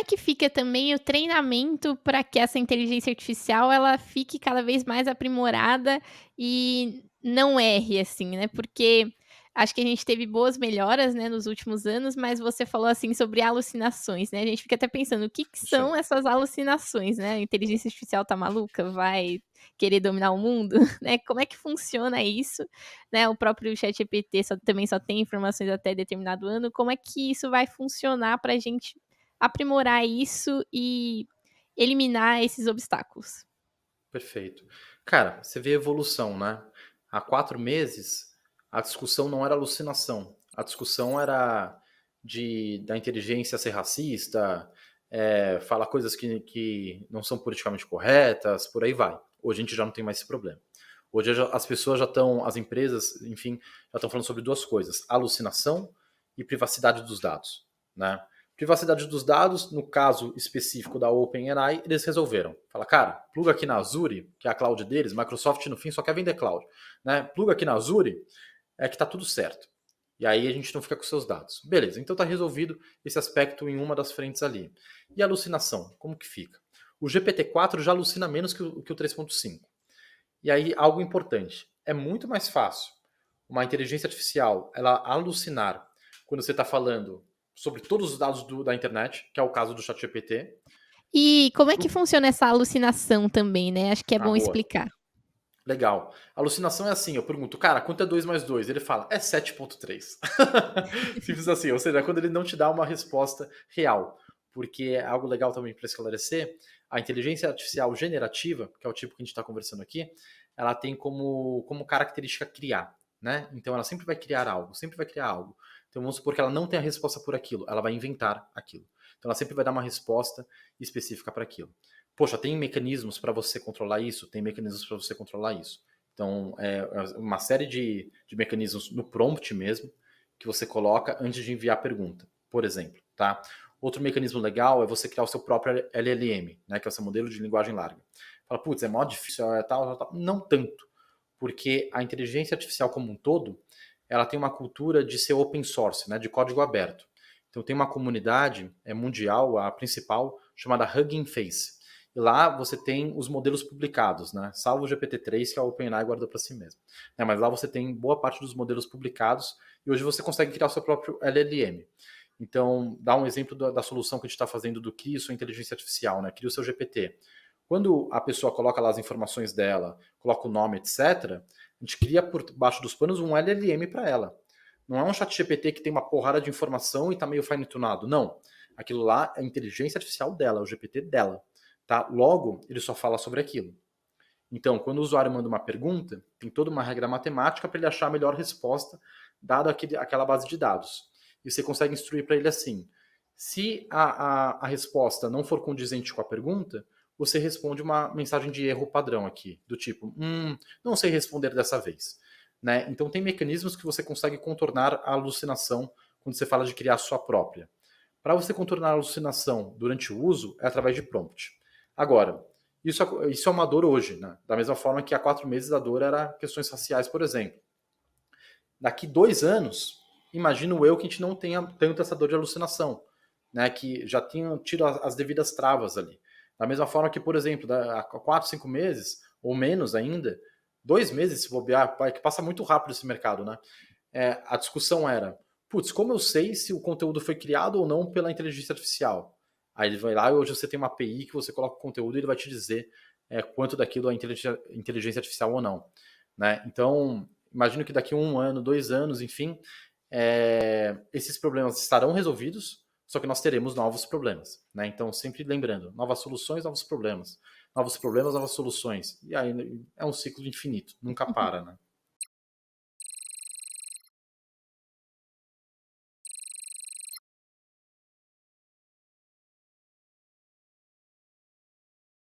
que fica também o treinamento para que essa inteligência artificial ela fique cada vez mais aprimorada e não erre, assim, né, porque acho que a gente teve boas melhoras, né, nos últimos anos, mas você falou, assim, sobre alucinações, né, a gente fica até pensando: "O que que Sim. são essas alucinações?", né, a inteligência artificial tá maluca? Vai querer dominar o mundo, né, como é que funciona isso, né, o próprio ChatGPT também só tem informações até determinado ano, como é que isso vai funcionar pra gente aprimorar isso e eliminar esses obstáculos? Perfeito. Cara, você vê a evolução, né? Há 4 meses, a discussão não era alucinação. A discussão era da inteligência ser racista, falar coisas que não são politicamente corretas, por aí vai. Hoje a gente já não tem mais esse problema. Hoje as pessoas já estão, as empresas, enfim, já estão falando sobre duas coisas: alucinação e privacidade dos dados, né? Privacidade dos dados, no caso específico da OpenAI, eles resolveram. Fala, cara, pluga aqui na Azure, que é a cloud deles, Microsoft no fim só quer vender cloud, né? Pluga aqui na Azure, é que tá tudo certo. E aí a gente não fica com seus dados. Beleza, então tá resolvido esse aspecto em uma das frentes ali. E a alucinação, como que fica? O GPT-4 já alucina menos que o 3.5. E aí, algo importante, é muito mais fácil uma inteligência artificial ela alucinar quando você está falando sobre todos os dados da internet, que é o caso do ChatGPT. E como é que funciona essa alucinação também, né, acho que é Ah, bom boa. explicar. Legal. Alucinação é assim, eu pergunto, cara, quanto é 2 mais 2? Ele fala, é 7,3. Simples assim, ou seja, é quando ele não te dá uma resposta real. Porque é algo legal também para esclarecer, a inteligência artificial generativa, que é o tipo que a gente está conversando aqui, ela tem como característica criar, né? Então ela sempre vai criar algo, sempre vai criar algo. Então vamos supor que ela não tem a resposta por aquilo, ela vai inventar aquilo. Então ela sempre vai dar uma resposta específica para aquilo. Poxa, tem mecanismos para você controlar isso? Tem mecanismos para você controlar isso. Então, uma série de mecanismos no prompt mesmo que você coloca antes de enviar a pergunta, por exemplo, tá? Outro mecanismo legal é você criar o seu próprio LLM, né, que é o seu modelo de linguagem larga. Fala, putz, é mó difícil, tal. Não tanto, porque a inteligência artificial como um todo, ela tem uma cultura de ser open source, né, de código aberto. Então tem uma comunidade mundial, a principal, chamada Hugging Face. E lá você tem os modelos publicados, né? Salvo o GPT-3 que a OpenAI guardou para si mesmo. Mas lá você tem boa parte dos modelos publicados e hoje você consegue criar o seu próprio LLM. Então, dá um exemplo da solução que a gente está fazendo do Crie sua inteligência artificial, né? Cria o seu GPT. Quando a pessoa coloca lá as informações dela, coloca o nome, etc., a gente cria por baixo dos panos um LLM para ela. Não é um chat GPT que tem uma porrada de informação e está meio fine-tunado. Não. Aquilo lá é a inteligência artificial dela, é o GPT dela. Tá? Logo, ele só fala sobre aquilo. Então, quando o usuário manda uma pergunta, tem toda uma regra matemática para ele achar a melhor resposta, dado aquela base de dados. E você consegue instruir para ele assim: se a resposta não for condizente com a pergunta, você responde uma mensagem de erro padrão aqui, do tipo, não sei responder dessa vez. Né? Então, tem mecanismos que você consegue contornar a alucinação quando você fala de criar a sua própria. Para você contornar a alucinação durante o uso, é através de prompt. Agora, isso é uma dor hoje, né? Da mesma forma que há 4 meses a dor era questões raciais, por exemplo. Daqui 2 anos, imagino eu que a gente não tenha tanto essa dor de alucinação, né? Que já tinham tido as devidas travas ali. Da mesma forma que, por exemplo, há 4, 5 meses, ou menos ainda, 2 meses se bobear, que passa muito rápido esse mercado, né? A discussão era, putz, como eu sei se o conteúdo foi criado ou não pela inteligência artificial? Aí ele vai lá e hoje você tem uma API que você coloca o conteúdo e ele vai te dizer quanto daquilo é inteligência artificial ou não. Né? Então, imagino que daqui a 1 ano, 2 anos, enfim, esses problemas estarão resolvidos, só que nós teremos novos problemas. Né? Então, sempre lembrando, novas soluções, novos problemas. Novos problemas, novas soluções. E aí é um ciclo infinito, nunca para, né?